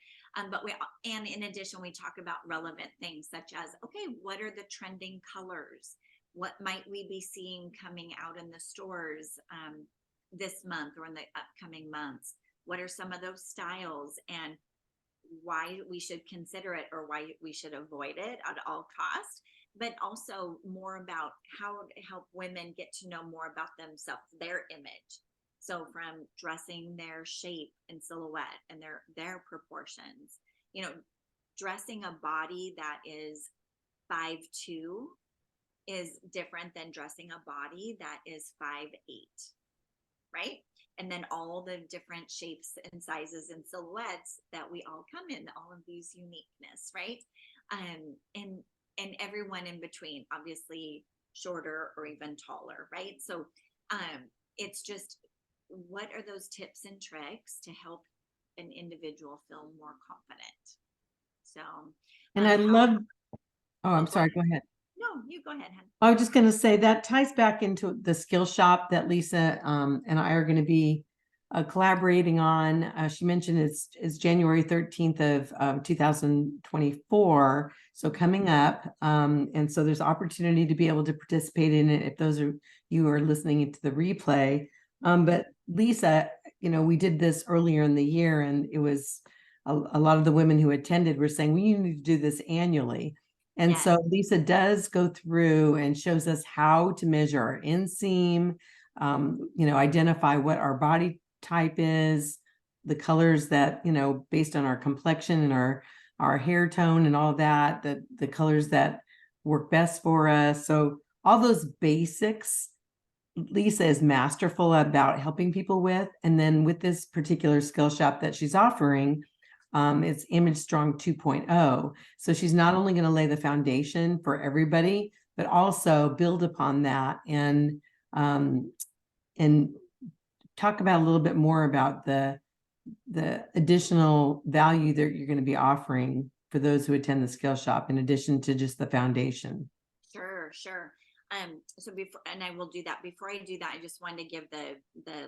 And in addition, we talk about relevant things such as, okay, what are the trending colors? What might we be seeing coming out in the stores this month or in the upcoming months? What are some of those styles and why we should consider it or why we should avoid it at all costs? But also more about how to help women get to know more about themselves, their image. So from dressing their shape and silhouette and their proportions, dressing a body that is 5'2" is different than dressing a body that is 5'8", right? And then all the different shapes and sizes and silhouettes that we all come in, all of these uniqueness, right? And everyone in between, obviously shorter or even taller, right? So it's just, what are those tips and tricks to help an individual feel more confident? So, And I how, love, oh, I'm go sorry, ahead. go ahead. No, you go ahead, hon. I was just going to say that ties back into the skill shop that Lisa and I are going to be collaborating on. She mentioned it's January 13th of 2024. So coming up. And so there's opportunity to be able to participate in it if those are you are listening to the replay. But Lisa, we did this earlier in the year, and it was a lot of the women who attended were saying, we need to do this annually. And Yes. so Lisa does go through and shows us how to measure our inseam, identify what our body type is, the colors that, based on our complexion and our hair tone and all that, the colors that work best for us. So all those basics, Lisa is masterful about helping people with. And then with this particular skill shop that she's offering, it's Image Strong 2.0. So she's not only going to lay the foundation for everybody, but also build upon that and talk about a little bit more about the additional value that you're going to be offering for those who attend the skill shop, in addition to just the foundation. Sure. So before, and I will do that. Before I do that, I just wanted to give the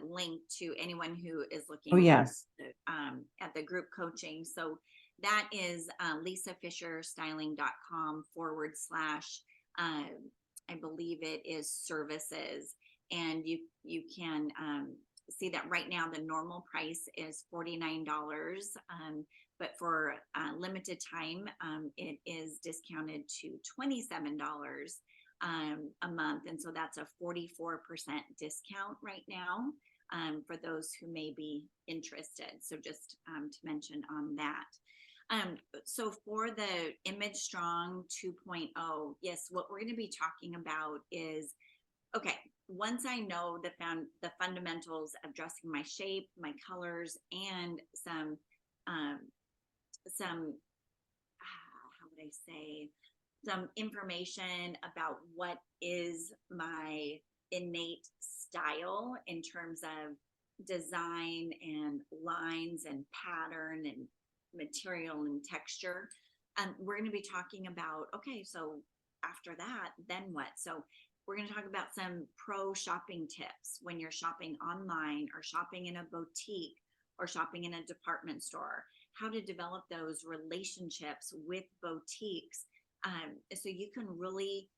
link to anyone who is looking Oh, yes. at the group coaching. So that is lisafisherstyling.com / I believe it is services. And you can see that right now the normal price is $49. But for limited time, it is discounted to $27 a month. And so that's a 44% discount right now for those who may be interested. So just to mention on that. So for the Image Strong 2.0, yes, what we're going to be talking about is, okay, once I know the fundamentals of dressing my shape, my colors, and some how would I say, some information about what is my innate style in terms of design and lines and pattern and material and texture. We're going to be talking about, okay, so after that, then what? So we're going to talk about some pro shopping tips when you're shopping online or shopping in a boutique or shopping in a department store, how to develop those relationships with boutiques so you can really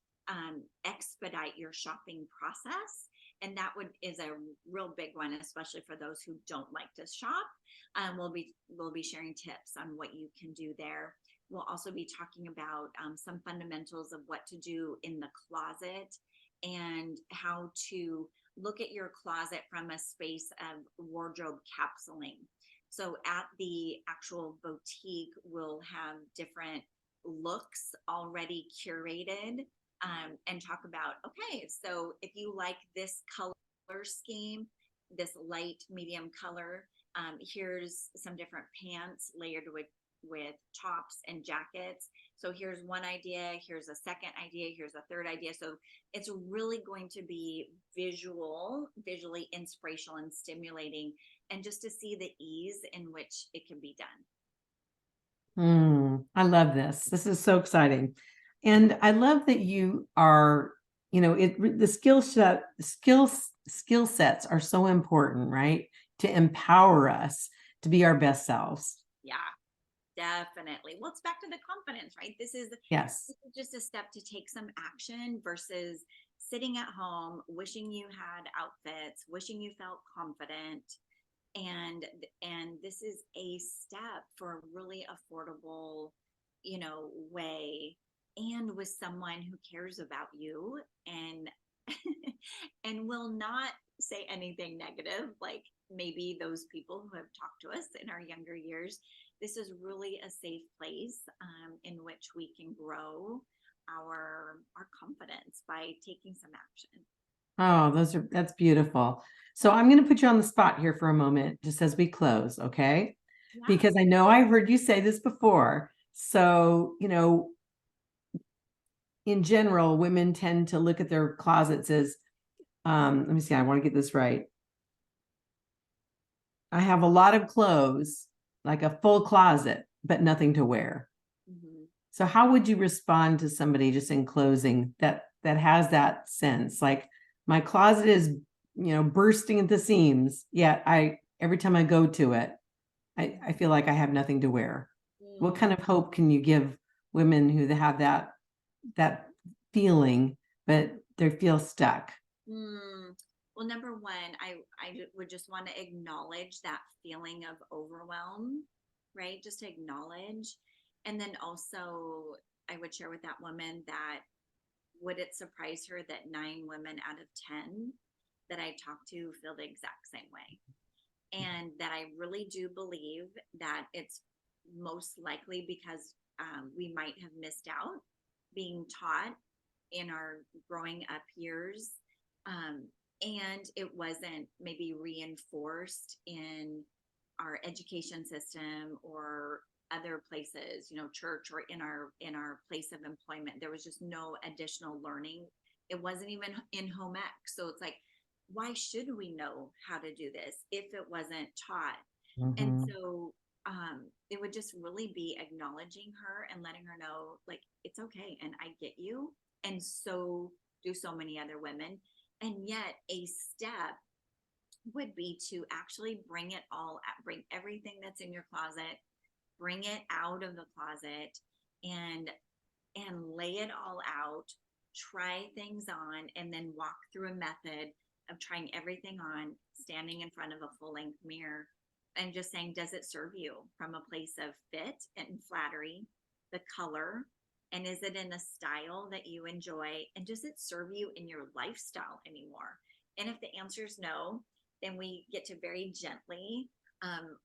expedite your shopping process. And that is a real big one, especially for those who don't like to shop. We'll be sharing tips on what you can do there. We'll also be talking about some fundamentals of what to do in the closet and how to look at your closet from a space of wardrobe capsuling. So at the actual boutique, we'll have different looks already curated and talk about, okay, so if you like this color scheme, this light medium color, here's some different pants layered with tops and jackets. So here's one idea, here's a second idea, here's a third idea. So it's really going to be visually inspirational and stimulating, and just to see the ease in which it can be done. I love this. This is so exciting. And I love that you are, the skill sets are so important, right? To empower us to be our best selves. Yeah. Definitely. Well, it's back to the confidence, right? This is just a step to take some action versus sitting at home, wishing you had outfits, wishing you felt confident. And this is a step for a really affordable, way, and with someone who cares about you and and will not say anything negative, like maybe those people who have talked to us in our younger years. This is really a safe place in which we can grow our confidence by taking some action. Oh, that's beautiful. So I'm going to put you on the spot here for a moment, just as we close, okay? Yeah. Because I know I heard you say this before. So, in general, women tend to look at their closets as let me see, I want to get this right. I have a lot of clothes, like a full closet, but nothing to wear. Mm-hmm. So how would you respond to somebody, just in closing, that has that sense? Like, my closet is, bursting at the seams, yet every time I go to it, I feel like I have nothing to wear. What kind of hope can you give women who have that feeling, but they feel stuck? Well, number one, I would just want to acknowledge that feeling of overwhelm, right? Just acknowledge. And then also, I would share with that woman that would it surprise her that 9 women out of 10 that I talk to feel the exact same way? And that I really do believe that it's most likely because we might have missed out being taught in our growing up years. And it wasn't maybe reinforced in our education system or other places, church, or in our place of employment. There was just no additional learning. It wasn't even in home ec. So it's like, why should we know how to do this if it wasn't taught? And so it would just really be acknowledging her and letting her know, like, it's okay, and I get you, and so do so many other women. And yet a step would be to actually bring everything that's in your closet, bring it out of the closet, and lay it all out, try things on, and then walk through a method of trying everything on, standing in front of a full-length mirror and just saying, does it serve you from a place of fit and flattery, the color, and is it in a style that you enjoy, and does it serve you in your lifestyle anymore? And if the answer is no, then we get to very gently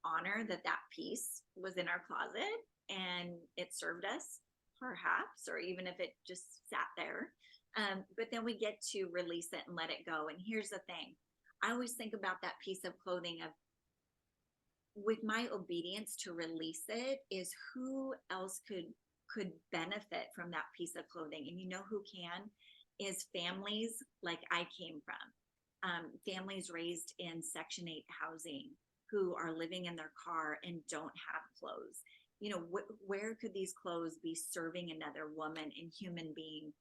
honor that piece was in our closet and it served us, perhaps, or even if it just sat there. But then we get to release it and let it go. And here's the thing. I always think about that piece of clothing of, with my obedience to release it, is who else could benefit from that piece of clothing. And you know who can? Is families like I came from. Families raised in Section 8 housing who are living in their car and don't have clothes. Where could these clothes be serving another woman and human being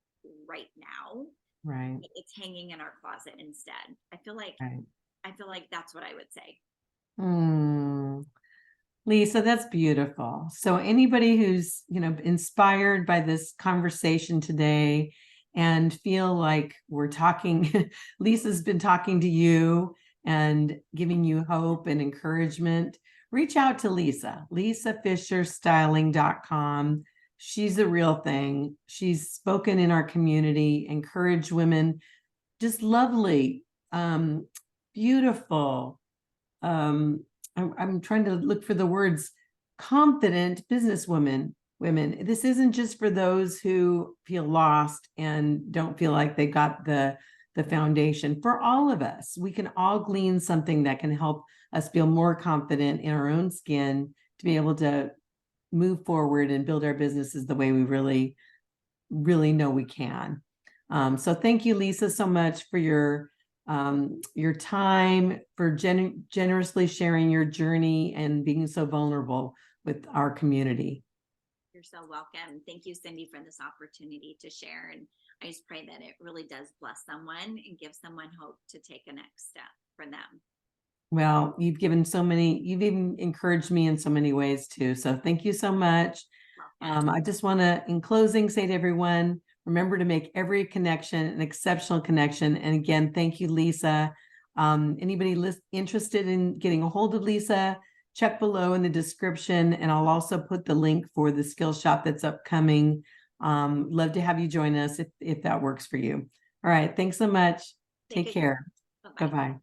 right now? Right. It's hanging in our closet instead. I feel like that's what I would say. Lisa, that's beautiful. So anybody who's, inspired by this conversation today and feel like we're talking, Lisa's been talking to you and giving you hope and encouragement, reach out to Lisa, lisafisherstyling.com. She's the real thing. She's spoken in our community, encouraged women, just lovely, beautiful, I'm trying to look for the words, confident businesswomen, women. This isn't just for those who feel lost and don't feel like they got the foundation. For all of us, we can all glean something that can help us feel more confident in our own skin to be able to move forward and build our businesses the way we really, really know we can. So thank you, Lisa, so much for your time, for generously sharing your journey and being so vulnerable with our community. You're so welcome. Thank you, Cyndi, for this opportunity to share. And I just pray that it really does bless someone and give someone hope to take a next step for them. Well, you've even encouraged me in so many ways too. So thank you so much. I just want to, in closing, say to everyone, remember to make every connection an exceptional connection. And again, thank you, Lisa. Anybody interested in getting a hold of Lisa, check below in the description, and I'll also put the link for the skill shop that's upcoming. Love to have you join us if that works for you. All right. Thanks so much. Take care. Bye-bye.